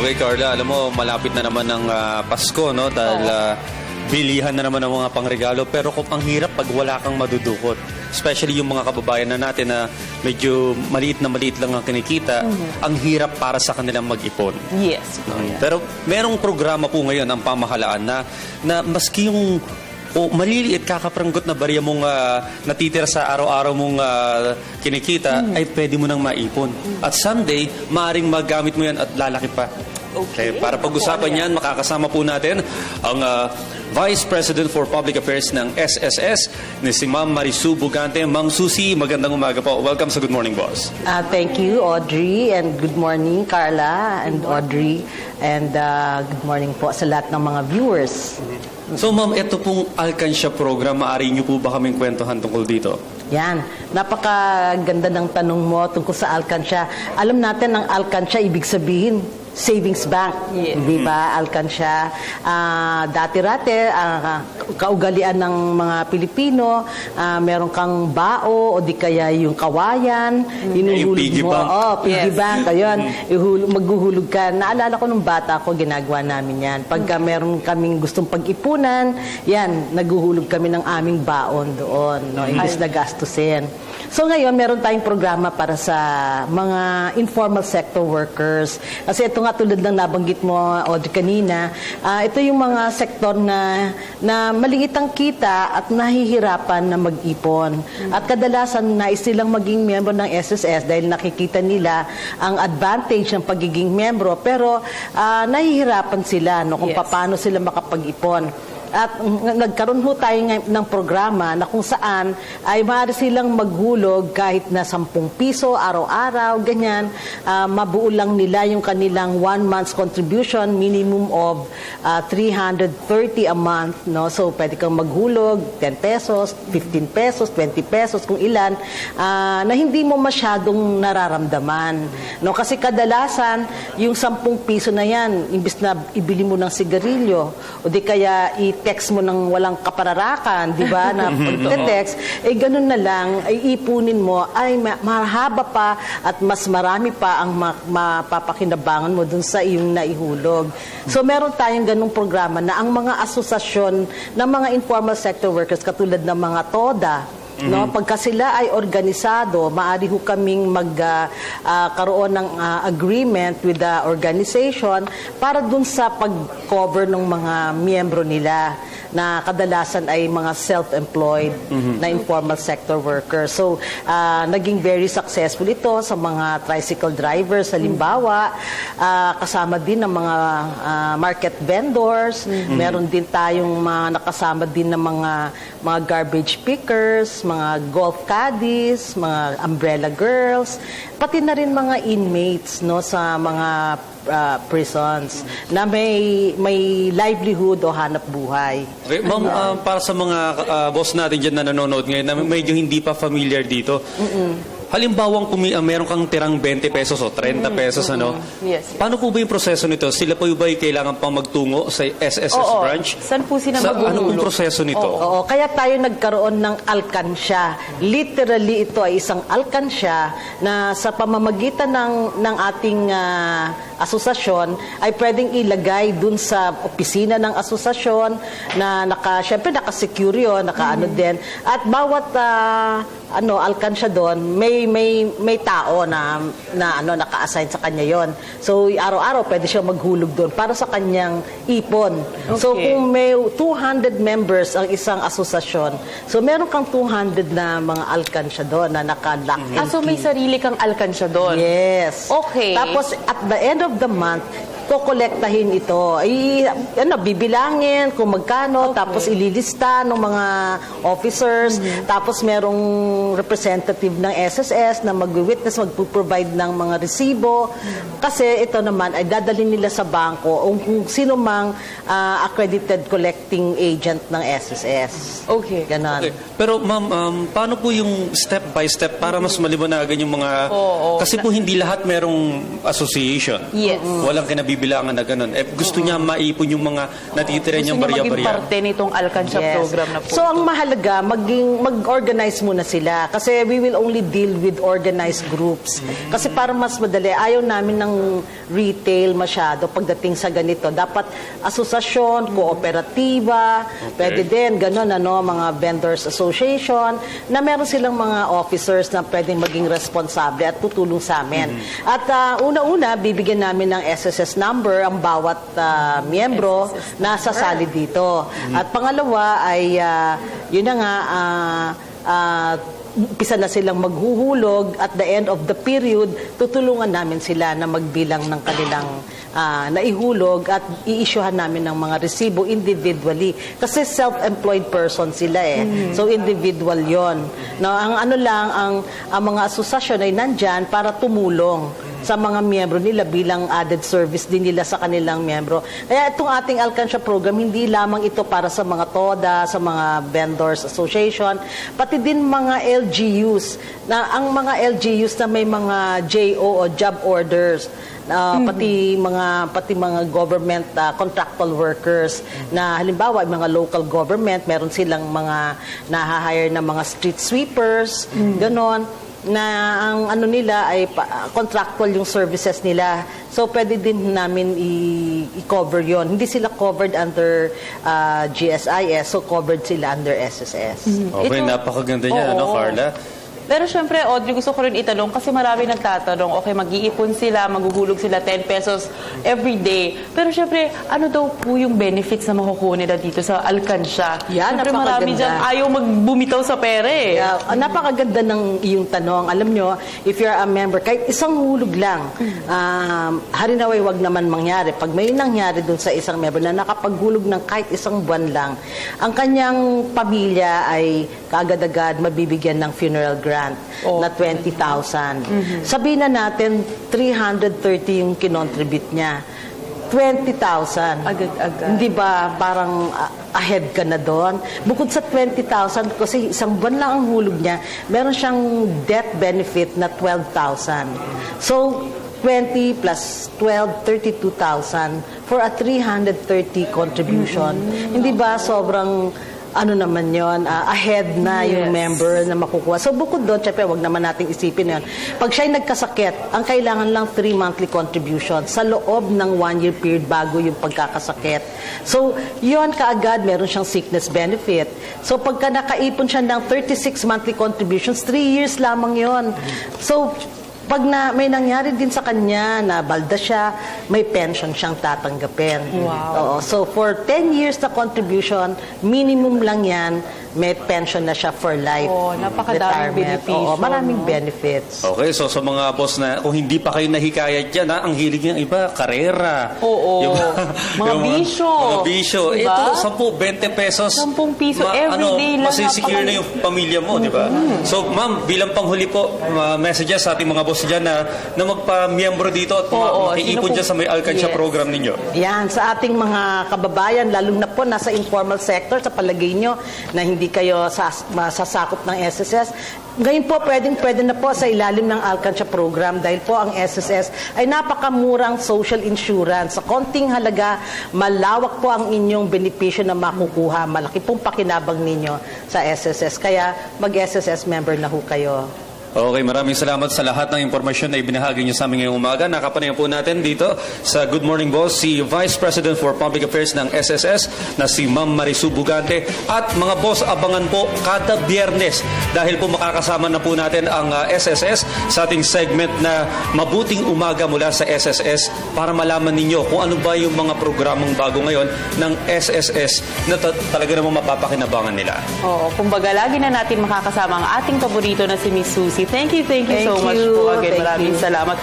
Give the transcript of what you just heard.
Okay, Carla, alam mo, malapit na naman ang Pasko, no? Dahil bilihan na naman ang mga pangregalo. Pero kung ang hirap pag wala kang madudukot. Especially yung mga kababayan na natin na medyo maliit lang ang kinikita, ang hirap para sa kanilang mag-ipon. Yes. Pero merong programa po ngayon ang pamahalaan na maski yung maliliit kakapranggot na barya mong natitira sa araw-araw mong kinikita ay pwede mo nang maipon. At someday, maaaring magamit mo yan at lalaki pa. Okay. Para pag-usapan yan, makakasama po natin ang Vice President for Public Affairs ng SSS, ni si Ma'am Marisu Bugante. Ma'am Susie, magandang umaga po. Welcome sa Good Morning Boss. Thank you, Audrey, and good morning, Carla and Audrey, and good morning po sa lahat ng mga viewers. So ma'am, ito pong Alcansya program, maaari niyo po ba kaming kwentuhan tungkol dito? Yan. Napakaganda ng tanong mo tungkol sa Alcansya. Alam natin ang Alcansya, ibig sabihin, savings bank. Yes. Di ba? Alcansya. Dati-rate, kaugalian ng mga Pilipino, meron kang bao o di kaya yung kawayan. Yung piggy mo. bank. Piggy Yes. bank. Ayun. Maghuhulog ka. Naalala ko nung bata ko, ginagawa namin yan. Pagka meron kaming gustong pag-ipunan, yan, naghuhulog kami ng aming baon doon. No? Imbis na gastusin. So ngayon, meron tayong programa para sa mga informal sector workers. Kasi ito nga tulad ng nabanggit mo, Audrey, kanina, ito yung mga sektor na maliit ang kita at nahihirapan na mag-ipon. At kadalasan nais silang maging miyembro ng SSS dahil nakikita nila ang advantage ng pagiging miyembro, pero nahihirapan sila kung paano sila makapag-ipon. At nagkaroon ho tayo ng programa na kung saan ay maaari silang maghulog kahit na 10 piso araw-araw, ganyan. Mabuo lang nila yung kanilang 1 month's contribution, minimum of 330 a month. No? So, pwede kang maghulog 10 pesos, 15 pesos, 20 pesos, kung ilan, na hindi mo masyadong nararamdaman. No? Kasi kadalasan, yung 10 piso na yan, imbis na ibili mo ng sigarilyo, o di kaya text mo ng walang kapararakan, di ba, na pag-text, ganun na lang, ay ipunin mo, ay mahaba pa at mas marami pa ang mapapakinabangan mo dun sa iyong naihulog. So, meron tayong ganung programa na ang mga asosasyon ng mga informal sector workers, katulad ng mga TODA, no, pagka sila ay organisado, maaari ho kaming magkaroon ng agreement with the organization para dun sa pag-cover ng mga miyembro nila na kadalasan ay mga self-employed na informal sector workers. So, naging very successful ito sa mga tricycle drivers, halimbawa, kasama din ng mga market vendors, meron din tayong mga nakasama din ng mga garbage pickers, mga golf caddies, mga umbrella girls, pati na rin mga inmates sa mga prisons na may livelihood o hanap buhay. Okay, ma'am, para sa mga boss natin dyan na nanonood ngayon na medyo hindi pa familiar dito, halimbawang meron kang tirang 20 pesos o 30 pesos, Yes. paano po ba yung proseso nito? Sila po ba kailangan pang magtungo sa SSS branch? Saan po sila Ano pong proseso nito? Oo, kaya tayo nagkaroon ng Alcansya. Literally, ito ay isang Alcansya na sa pamamagitan ng ating asosasyon ay pwedeng ilagay dun sa opisina ng asosasyon na syempre naka-secure yun, naka-ano din. At bawat Alcansya doon, may tao na naka-assign sa kanya yon. So, araw-araw pwede siya maghulog doon para sa kanyang ipon. Okay. So, kung may 200 members ang isang asosasyon, so meron kang 200 na mga Alcansya doon na naka-lock and So may key. sarili kang Alcansya doon? Yes. Okay. Tapos, at the end of the month, kokolektahin ito. Bibilangin kung magkano, tapos ililista ng mga officers, tapos merong representative ng SSS na mag-witness, mag-provide ng mga resibo. Kasi ito naman ay dadalhin nila sa bangko o kung sino mang accredited collecting agent ng SSS. Okay. Ganon. Okay. Pero ma'am, paano po yung step by step para mas maliwanagan yung mga... Kasi po hindi lahat merong association. Yes. Walang kinabibilangan nabibilangan na ganun. Gusto niya maipon yung mga natitira niyang Gusto niya maging barya-barya. parte nitong Alcansya program na po. So, ang mahalaga, mag-organize muna sila. Kasi we will only deal with organized groups. Kasi para mas madali, ayaw namin ng retail masyado pagdating sa ganito. Dapat asosasyon, kooperatiba, pwede din, ganun, mga vendors association, na meron silang mga officers na pwedeng maging responsable at tutulong sa amin. At una-una, bibigyan namin ng SSS number ang bawat miyembro na sasali dito. At pangalawa ay, yun na nga, umpisa na silang maghuhulog. At the end of the period, tutulungan namin sila na magbilang ng kanilang naihulog at i-issuehan namin ng mga resibo individually. Kasi self-employed person sila So, individual yon. No, ang mga asosasyon ay nandyan para tumulong sa mga miyembro nila bilang added service din nila sa kanilang miyembro. Kaya itong ating Alcansya program, hindi lamang ito para sa mga TODA, sa mga vendors association, pati din mga LGUs. Ang mga LGUs na may mga JO o job orders, pati mga government contractual workers na halimbawa mga local government, meron silang mga na-hire na mga street sweepers, ganon, na ang nila ay contractual yung services nila. So, pwede din namin i-cover yon. Hindi sila covered under GSIS, so covered sila under SSS. Okay, napakaganda niya, Carla? Pero syempre, Audrey, gusto ko rin itanong kasi marami nagtatanong, okay, mag-iipon sila, maghuhulog sila 10 pesos every day. Pero syempre, ano daw po yung benefits na makukuha nila dito sa Alcansya? Yan, syempre, marami dyan ayaw magbumitaw sa pera Napakaganda ng iyong tanong. Alam nyo, if you're a member, kahit isang hulog lang, harinaway wag naman mangyari. Pag may nangyari dun sa isang member na nakapaghulog ng kahit isang buwan lang, ang kanyang pamilya ay kaagad-agad mabibigyan ng funeral grant na 20,000. Sabihin na natin, 330 yung kinontribute niya. 20,000. Agad-agad. Hindi ba parang ahead ka na doon? Bukod sa 20,000, kasi isang buwan lang ang hulog niya, meron siyang death benefit na 12,000. So, 20 plus 12, 32,000 for a 330 contribution. Hindi ba sobrang naman yon, ahead na yung member na makukuha. So, bukod doon, syempre, wag naman nating isipin yun. Pag siya'y nagkasakit, ang kailangan lang 3 monthly contribution sa loob ng 1-year period bago yung pagkakasakit. So, yon kaagad, meron siyang sickness benefit. So, pagka nakaipon siya ng 36 monthly contributions, 3 years lamang yon. So, pag may nangyari din sa kanya na balda siya, may pension siyang tatanggapin. Wow. So, for 10 years na contribution, minimum lang yan, may pension na siya for life. Napakadaming benepisyo. Maraming benefits. Okay, so sa mga boss na, kung hindi pa kayo nahikayat dyan, ang hilig ng iba, karera. Mga bisyo. Mga bisyo. Diba? Ito, 10, 20 pesos. 10 piso everyday lang. Masisecure na yung pamilya mo, di ba? So, ma'am, bilang panghuli po, messages sa ating mga boss dyan na magpa-miyembro dito at makiipon dyan sa may Alcansya program ninyo. Yan, sa ating mga kababayan, lalo na po nasa informal sector, sa palagay nyo na hindi kayo masasakop ng SSS, ngayon po, pwede na po sa ilalim ng Alcansya program dahil po ang SSS ay napakamurang social insurance. Sa konting halaga, malawak po ang inyong benepisyo na makukuha. Malaki pong pakinabang ninyo sa SSS. Kaya mag-SSS member na ho kayo. Okay, maraming salamat sa lahat ng impormasyon na ibinahagi niyo sa amin ngayong umaga. Nakapanayan po natin dito sa Good Morning Boss si Vice President for Public Affairs ng SSS na si Ma'am Marisu Bugante. At mga boss, abangan po kada Biyernes dahil po makakasama na po natin ang SSS sa ating segment na Mabuting Umaga mula sa SSS para malaman ninyo kung ano ba yung mga programang bago ngayon ng SSS na talaga namang mapapakinabangan nila. Kumbaga, lagi na natin makakasama ang ating paborito na si Miss Susie. Thank you so much po again. Maraming salamat.